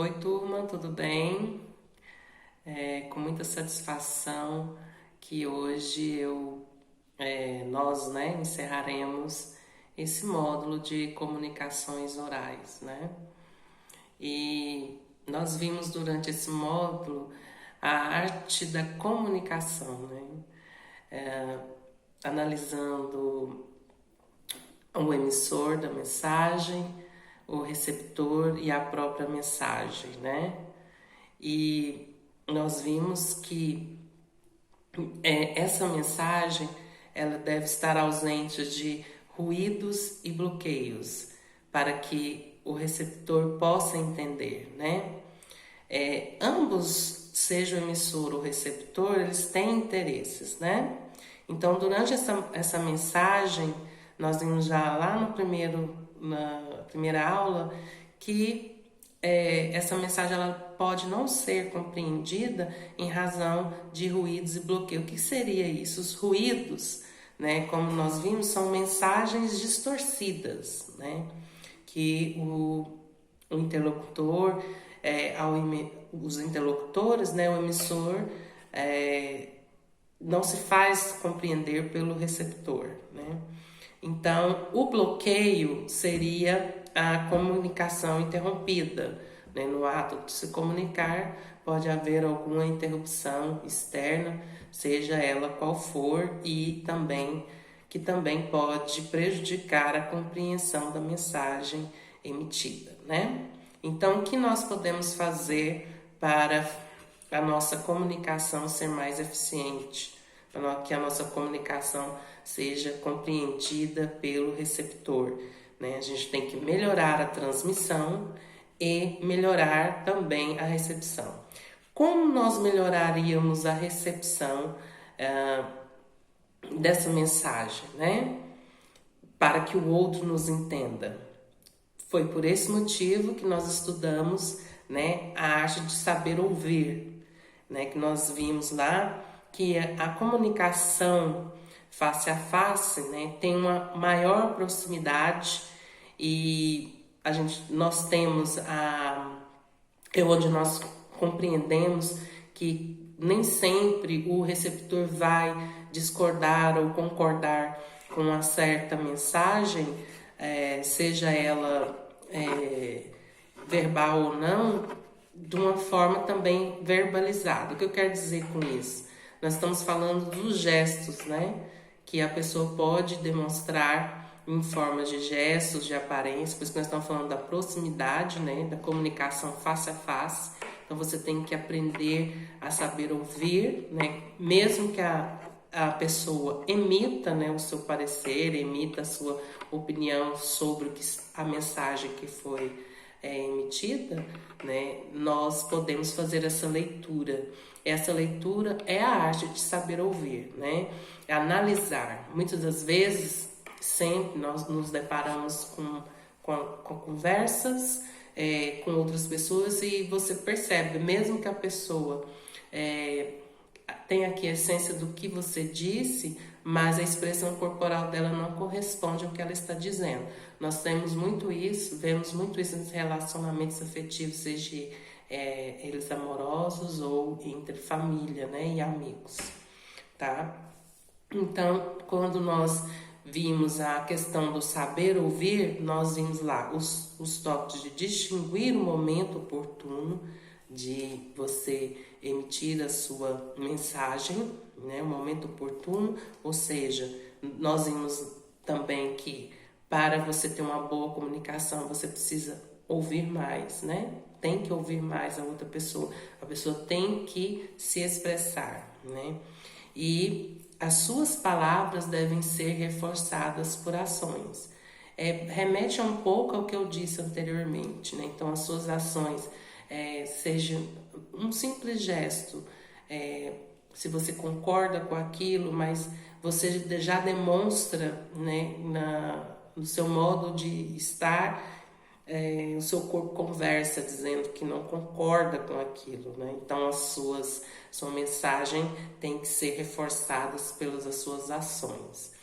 Oi, turma, tudo bem? Com muita satisfação que hoje nós, encerraremos esse módulo de comunicações orais, né? E nós vimos durante esse módulo a arte da comunicação, né? Analisando o emissor da mensagem, o receptor e a própria mensagem, né? E nós vimos que essa mensagem ela deve estar ausente de ruídos e bloqueios para que o receptor possa entender, né? Ambos, seja o emissor ou o receptor, eles têm interesses, né? Então, durante essa mensagem, nós vimos já lá na primeira aula que essa mensagem ela pode não ser compreendida em razão de ruídos e bloqueio. O que seria isso? Os ruídos, né, como nós vimos, são mensagens distorcidas, né, que o interlocutor, os interlocutores, né, o emissor, não se faz compreender pelo receptor, né? Então, o bloqueio seria a comunicação interrompida, né? No ato de se comunicar, pode haver alguma interrupção externa, seja ela qual for, e que também pode prejudicar a compreensão da mensagem emitida, né? Então, o que nós podemos fazer para a nossa comunicação ser mais eficiente, para que a nossa comunicação seja compreendida pelo receptor, né? A gente tem que melhorar a transmissão e melhorar também a recepção. Como nós melhoraríamos a recepção dessa mensagem, né? Para que o outro nos entenda? Foi por esse motivo que nós estudamos, né, a arte de saber ouvir, né, que nós vimos lá que a comunicação face a face, né, tem uma maior proximidade e nós temos onde nós compreendemos que nem sempre o receptor vai discordar ou concordar com uma certa mensagem, seja ela verbal ou não, de uma forma também verbalizada. O que eu quero dizer com isso? Nós estamos falando dos gestos, né? Que a pessoa pode demonstrar em formas de gestos, de aparência, por isso que nós estamos falando da proximidade, né? Da comunicação face a face. Então você tem que aprender a saber ouvir, né? Mesmo que a pessoa emita, né, o seu parecer, emita a sua opinião sobre a mensagem que foi emitida, né, nós podemos fazer essa leitura. Essa leitura é a arte de saber ouvir, né? É analisar. Muitas das vezes, sempre nós nos deparamos com conversas com outras pessoas e você percebe, mesmo que a pessoa tem aqui a essência do que você disse, mas a expressão corporal dela não corresponde ao que ela está dizendo. Nós temos muito isso, vemos muito isso nos relacionamentos afetivos, seja eles amorosos ou entre família, né, e amigos, tá? Então, quando nós vimos a questão do saber ouvir, nós vimos lá os tópicos de distinguir o momento oportuno de você emitir a sua mensagem, né, o momento oportuno, ou seja, nós vimos também que para você ter uma boa comunicação, você precisa ouvir mais, né? Tem que ouvir mais a outra pessoa, a pessoa tem que se expressar, né? E as suas palavras devem ser reforçadas por ações. Remete um pouco ao que eu disse anteriormente, né? Então, as suas ações, seja um simples gesto, se você concorda com aquilo, mas você já demonstra, né, no seu modo de estar, o seu corpo conversa dizendo que não concorda com aquilo, né? Então sua mensagem tem que ser reforçada pelas suas ações.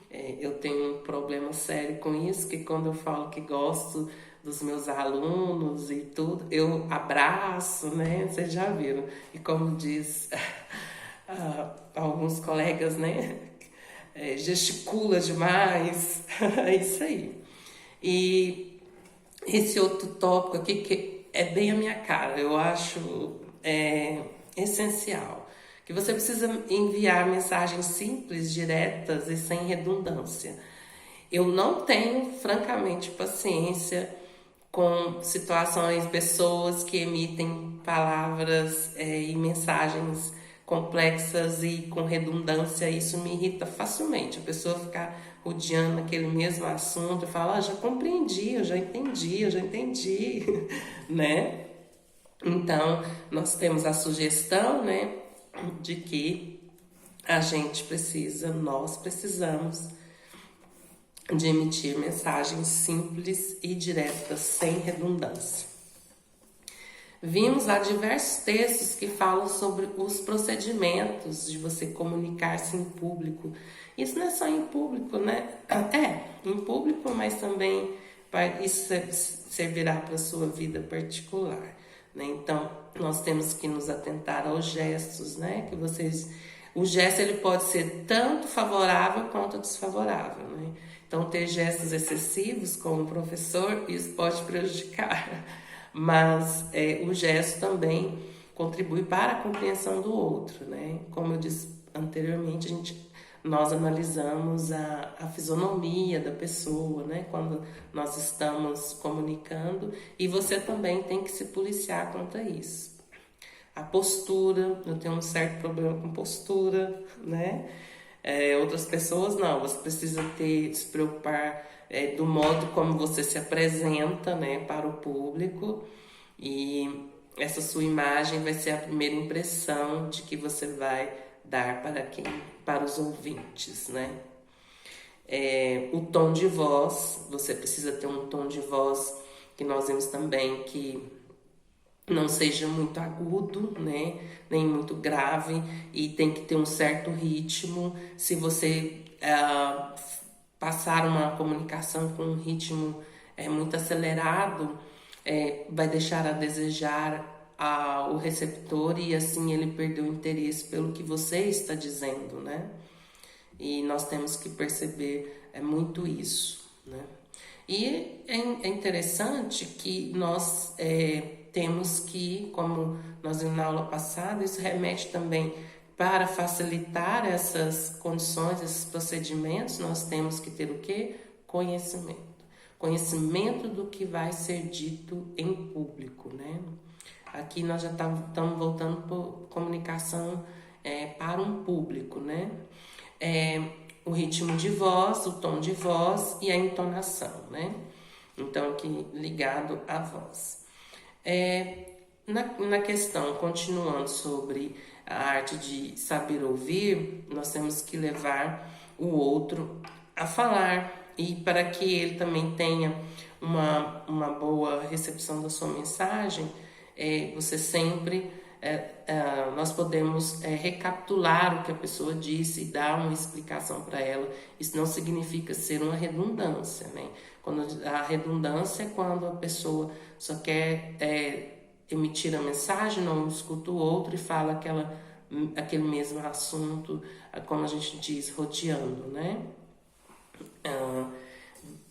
Eu tenho um problema sério com isso, que quando eu falo que gosto dos meus alunos e tudo, eu abraço, né? Vocês já viram. E como diz alguns colegas, né? Gesticula demais. É isso aí. E esse outro tópico aqui que é bem a minha cara, eu acho essencial. Que você precisa enviar mensagens simples, diretas e sem redundância. Eu não tenho, francamente, paciência com situações, pessoas que emitem palavras e mensagens complexas e com redundância. Isso me irrita facilmente. A pessoa ficar rodeando aquele mesmo assunto e falar, já compreendi, eu já entendi, né? Então, nós temos a sugestão, né, de que nós precisamos de emitir mensagens simples e diretas, sem redundância. Vimos lá diversos textos que falam sobre os procedimentos de você comunicar-se em público. Isso não é só em público, né? Em público, mas também isso servirá para a sua vida particular, né? Então, nós temos que nos atentar aos gestos, né? O gesto ele pode ser tanto favorável quanto desfavorável, né? Então, ter gestos excessivos como professor, isso pode prejudicar. Mas o gesto também contribui para a compreensão do outro, né? Como eu disse anteriormente, nós analisamos a fisionomia da pessoa, né? Quando nós estamos comunicando, e você também tem que se policiar quanto a isso. A postura, eu tenho um certo problema com postura, né? Outras pessoas não, você precisa se preocupar do modo como você se apresenta, né, para o público, e essa sua imagem vai ser a primeira impressão de que você vai dar para os ouvintes, né? O tom de voz, você precisa ter um tom de voz que nós vimos também que não seja muito agudo, né? Nem muito grave, e tem que ter um certo ritmo. Se você passar uma comunicação com um ritmo muito acelerado, vai deixar a desejar ao receptor, e assim ele perdeu o interesse pelo que você está dizendo, né? E nós temos que perceber muito isso, né? E é interessante que nós temos que, como nós vimos na aula passada, isso remete também para facilitar essas condições, esses procedimentos, nós temos que ter o quê? Conhecimento. Conhecimento do que vai ser dito em público, né? Aqui nós já estamos voltando para comunicação para um público, né? O ritmo de voz, o tom de voz e a entonação, né? Então, aqui ligado à voz. Na questão, continuando sobre a arte de saber ouvir, nós temos que levar o outro a falar, e para que ele também tenha uma boa recepção da sua mensagem, você sempre nós podemos recapitular o que a pessoa disse e dar uma explicação para ela. Isso não significa ser uma redundância, né? A redundância é quando a pessoa só quer emitir a mensagem, não escuta o outro e fala aquele mesmo assunto, como a gente diz, rodeando, né?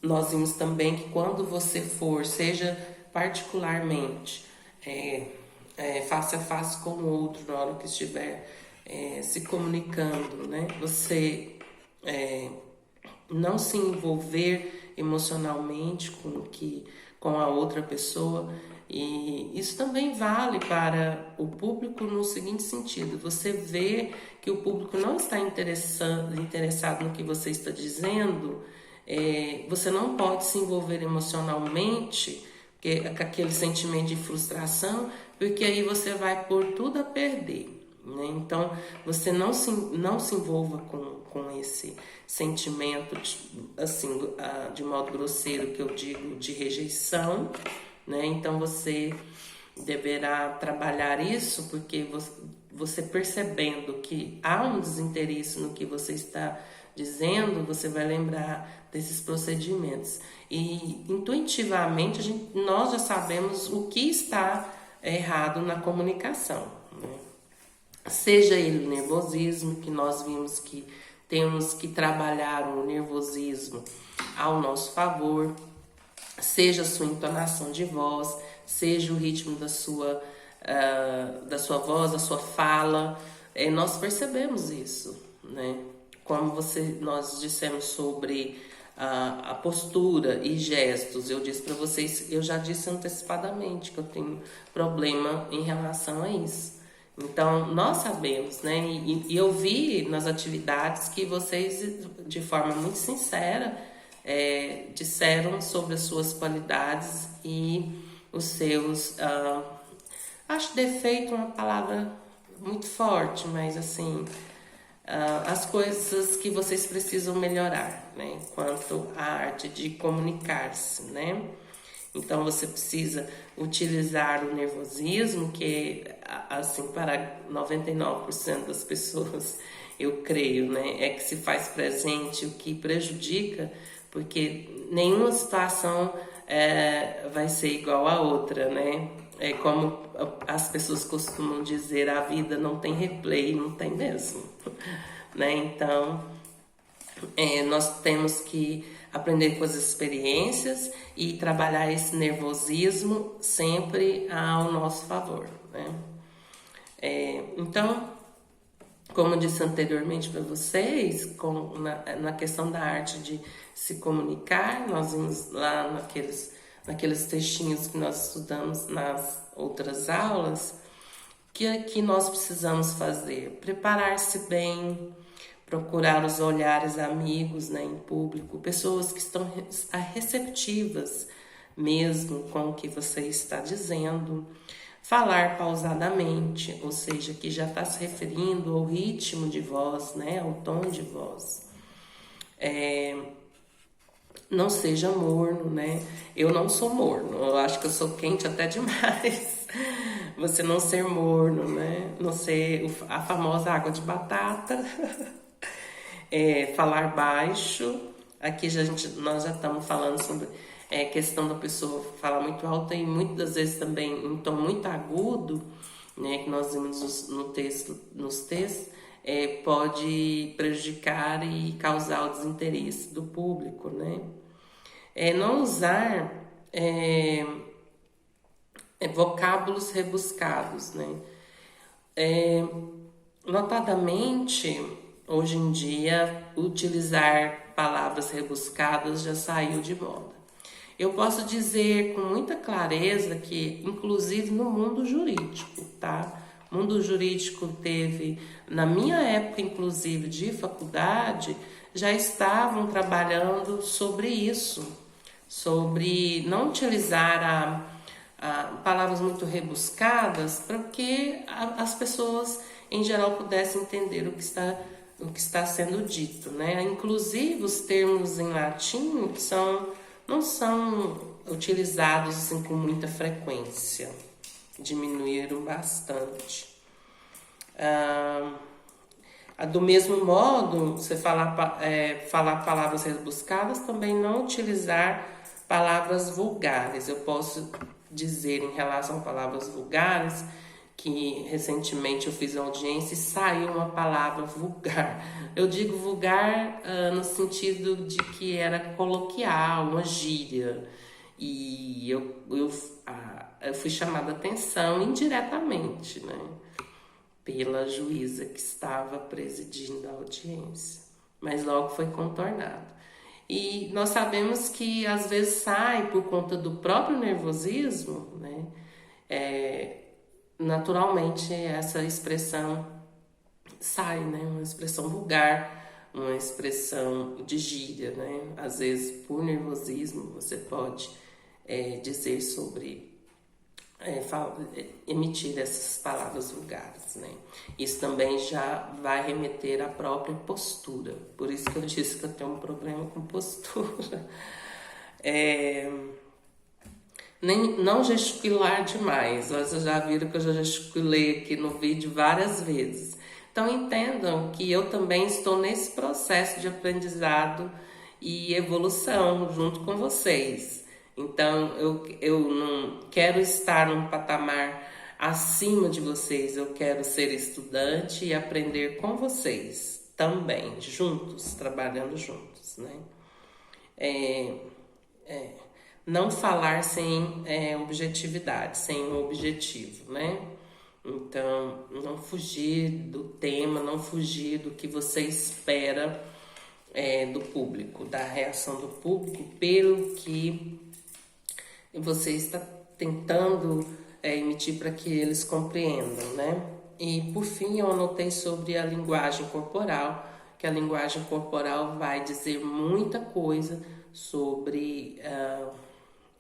Nós vimos também que quando você seja particularmente face a face com o outro, na hora que estiver se comunicando, né? Você não se envolver emocionalmente com a outra pessoa. E isso também vale para o público no seguinte sentido: você vê que o público não está interessado no que você está dizendo, você não pode se envolver emocionalmente com aquele sentimento de frustração, porque aí você vai pôr tudo a perder, né? Então, você não se envolva com esse sentimento, assim, de modo grosseiro, que eu digo, de rejeição, né? Então, você deverá trabalhar isso, porque você percebendo que há um desinteresse no que você está dizendo, você vai lembrar desses procedimentos. E intuitivamente nós já sabemos o que está errado na comunicação, né? Seja ele o nervosismo, que nós vimos que temos que trabalhar o nervosismo ao nosso favor, seja a sua entonação de voz, seja o ritmo da sua voz, da sua fala, nós percebemos isso, né? Como nós dissemos sobre a postura e gestos, eu disse para vocês, eu já disse antecipadamente que eu tenho problema em relação a isso. Então, nós sabemos, né? E eu vi nas atividades que vocês, de forma muito sincera, disseram sobre as suas qualidades e os seus... acho defeito uma palavra muito forte, mas assim... as coisas que vocês precisam melhorar, né? Quanto à arte de comunicar-se, né? Então, você precisa utilizar o nervosismo, que, assim, para 99% das pessoas, eu creio, né? É que se faz presente, o que prejudica, porque nenhuma situação vai ser igual à outra, né? É como as pessoas costumam dizer, a vida não tem replay, não tem mesmo, né? Então, nós temos que aprender com as experiências e trabalhar esse nervosismo sempre ao nosso favor, né? Então, como eu disse anteriormente para vocês, na questão da arte de se comunicar, nós vimos lá naqueles textinhos que nós estudamos nas outras aulas, que nós precisamos fazer? Preparar-se bem, procurar os olhares amigos, né, em público, pessoas que estão receptivas mesmo com o que você está dizendo, falar pausadamente, ou seja, que já está se referindo ao ritmo de voz, né, ao tom de voz. Não seja morno, né? Eu não sou morno, eu acho que eu sou quente até demais. Você não ser morno, né? Não ser a famosa água de batata. Falar baixo. Aqui nós já estamos falando sobre questão da pessoa falar muito alto e muitas das vezes também em tom muito agudo, né? Que nós vimos nos textos, pode prejudicar e causar o desinteresse do público, né? Não usar vocábulos rebuscados, né? Notadamente, hoje em dia, utilizar palavras rebuscadas já saiu de moda. Eu posso dizer com muita clareza que, inclusive no mundo jurídico, tá? O mundo jurídico teve, na minha época, inclusive, de faculdade, já estavam trabalhando sobre isso, sobre não utilizar palavras muito rebuscadas para que as pessoas, em geral, pudessem entender o que está sendo dito, né? Inclusive, os termos em latim não são utilizados assim, com muita frequência, diminuíram bastante. Do mesmo modo, você falar palavras rebuscadas, também não utilizar palavras vulgares. Eu posso dizer em relação a palavras vulgares que recentemente eu fiz audiência e saiu uma palavra vulgar. Eu digo vulgar no sentido de que era coloquial, uma gíria. E eu fui chamada a atenção indiretamente, né, pela juíza que estava presidindo a audiência, mas logo foi contornado. E nós sabemos que às vezes sai por conta do próprio nervosismo, né? Naturalmente essa expressão sai, né? Uma expressão vulgar, uma expressão de gíria, né? Às vezes por nervosismo você pode dizer sobre emitir essas palavras vulgares, né? Isso também já vai remeter à própria postura. Por isso que eu disse que eu tenho um problema com postura. Não gesticular demais. Vocês já viram que eu já gesticulei aqui no vídeo várias vezes. Então entendam que eu também estou nesse processo de aprendizado e evolução junto com vocês. Então eu não quero estar num patamar acima de vocês, eu quero ser estudante e aprender com vocês também, juntos, trabalhando juntos, né? É, não falar sem objetividade, sem um objetivo, né? Então, não fugir do tema, não fugir do que você espera do público, da reação do público, pelo que você está tentando emitir para que eles compreendam, né? E por fim, eu anotei sobre a linguagem corporal, que a linguagem corporal vai dizer muita coisa sobre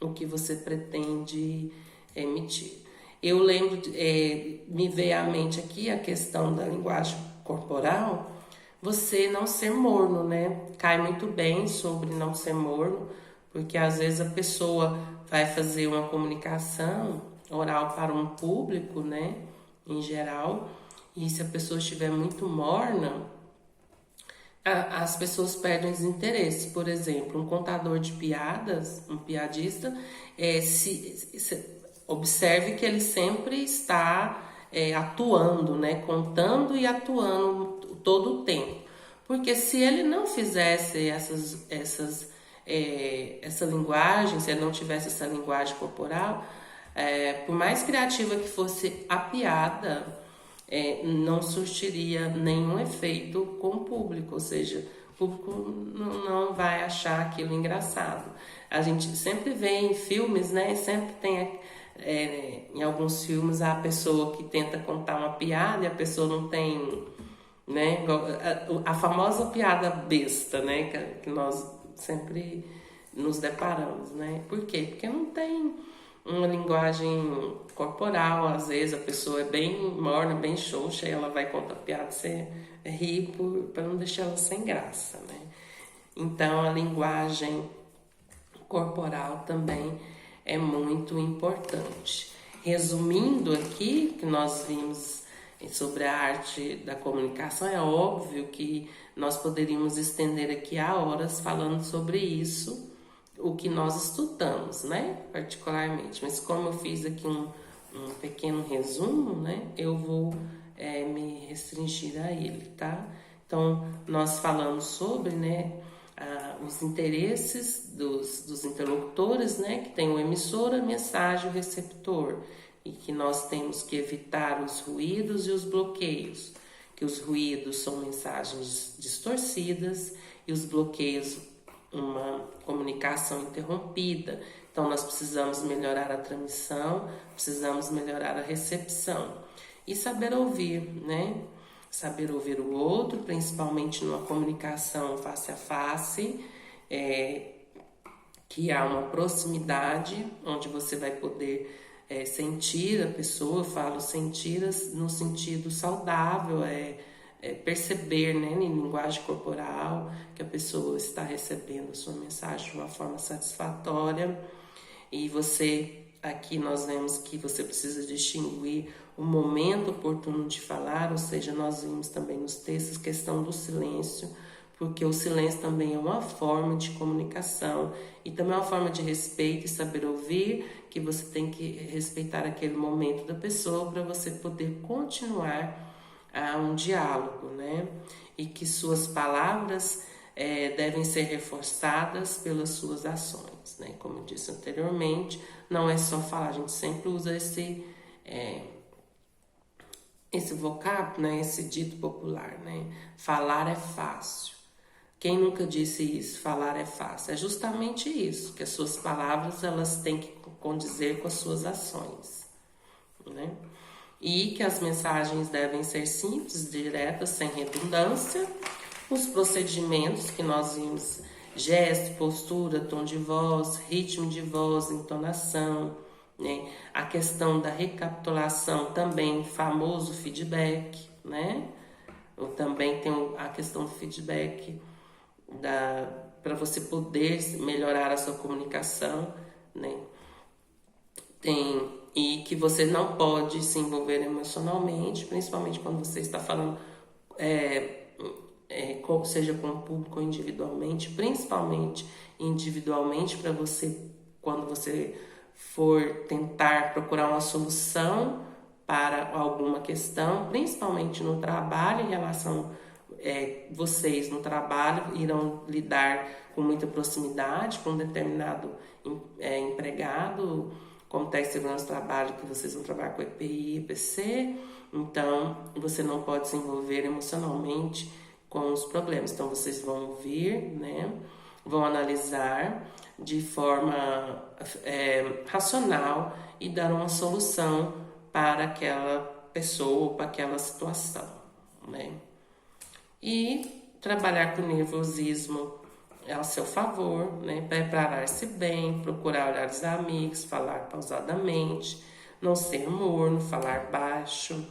o que você pretende emitir. Eu lembro, me veio à mente aqui a questão da linguagem corporal, você não ser morno, né? Cai muito bem sobre não ser morno, porque às vezes a pessoa vai fazer uma comunicação oral para um público, né? Em geral, e se a pessoa estiver muito morna, as pessoas perdem os interesses. Por exemplo, um contador de piadas, um piadista, observe que ele sempre está atuando, né? Contando e atuando todo o tempo. Porque se ele não fizesse essa linguagem, se ele não tivesse essa linguagem corporal, por mais criativa que fosse a piada, não surtiria nenhum efeito com o público, ou seja, o público não vai achar aquilo engraçado. A gente sempre vê em filmes, né? Sempre tem em alguns filmes a pessoa que tenta contar uma piada e a pessoa não tem, né? A famosa piada besta, né? Que nós sempre nos deparamos, né? Por quê? Porque não tem uma linguagem corporal, às vezes a pessoa é bem morna, bem xoxa, e ela vai contar piada, você ri para não deixar ela sem graça, né? Então a linguagem corporal também é muito importante. Resumindo aqui, que nós vimos sobre a arte da comunicação, é óbvio que nós poderíamos estender aqui há horas falando sobre isso, o que nós estudamos, né, particularmente, mas como eu fiz aqui um pequeno resumo, né, eu vou me restringir a ele, tá? Então, nós falamos sobre, né, os interesses dos interlocutores, né, que tem o emissor, a mensagem, o receptor, e que nós temos que evitar os ruídos e os bloqueios, que os ruídos são mensagens distorcidas e os bloqueios uma comunicação interrompida. Então nós precisamos melhorar a transmissão, precisamos melhorar a recepção e saber ouvir, né? Saber ouvir o outro, principalmente numa comunicação face a face, que há uma proximidade, onde você vai poder sentir a pessoa. Eu falo sentir no sentido saudável, perceber, né, em linguagem corporal, que a pessoa está recebendo a sua mensagem de uma forma satisfatória. E você, aqui nós vemos que você precisa distinguir o momento oportuno de falar, ou seja, nós vimos também nos textos questão do silêncio, porque o silêncio também é uma forma de comunicação e também é uma forma de respeito e saber ouvir, que você tem que respeitar aquele momento da pessoa para você poder continuar a um diálogo, né? E que suas palavras devem ser reforçadas pelas suas ações, né? Como eu disse anteriormente, não é só falar, a gente sempre usa esse vocábulo, né? Esse dito popular, né? Falar é fácil. Quem nunca disse isso? Falar é fácil. É justamente isso, que as suas palavras elas têm que condizer com as suas ações, né? E que as mensagens devem ser simples, diretas, sem redundância. Os procedimentos que nós vimos, gesto, postura, tom de voz, ritmo de voz, entonação, né? A questão da recapitulação, também famoso feedback, né? Ou também tem a questão do feedback para você poder melhorar a sua comunicação, né? E que você não pode se envolver emocionalmente, principalmente quando você está falando seja com o público ou individualmente, principalmente individualmente, para você, quando você for tentar procurar uma solução para alguma questão, principalmente no trabalho, em relação vocês no trabalho irão lidar com muita proximidade com um determinado empregado, como técnico de segurança do trabalho, que vocês vão trabalhar com EPI e EPC, então você não pode se envolver emocionalmente com os problemas. Então vocês vão ouvir, né? Vão analisar de forma racional e dar uma solução para aquela pessoa, para aquela situação, né? E trabalhar com o nervosismo ao seu favor, né? Preparar-se bem, procurar olhar os amigos, falar pausadamente, não ser morno, falar baixo,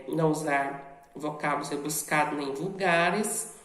não usar vocábulos rebuscados nem vulgares,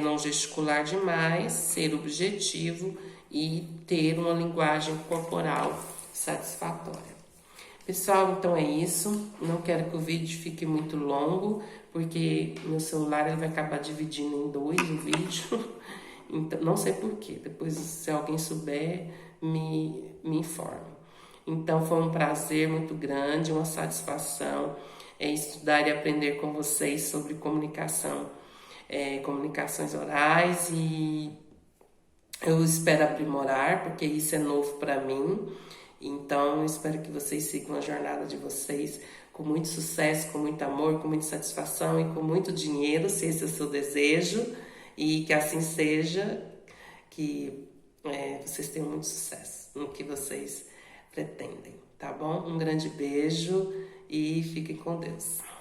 não gesticular demais, ser objetivo e ter uma linguagem corporal satisfatória. Pessoal, então é isso. Não quero que o vídeo fique muito longo, porque meu celular ele vai acabar dividindo em dois o vídeo. Então, não sei porquê. Depois, se alguém souber, me informe. Então, foi um prazer muito grande, uma satisfação estudar e aprender com vocês sobre comunicação, comunicações orais, e eu espero aprimorar, porque isso é novo para mim. Então, eu espero que vocês sigam a jornada de vocês com muito sucesso, com muito amor, com muita satisfação e com muito dinheiro, se esse é o seu desejo, e que assim seja, que vocês tenham muito sucesso no que vocês pretendem, tá bom? Um grande beijo e fiquem com Deus.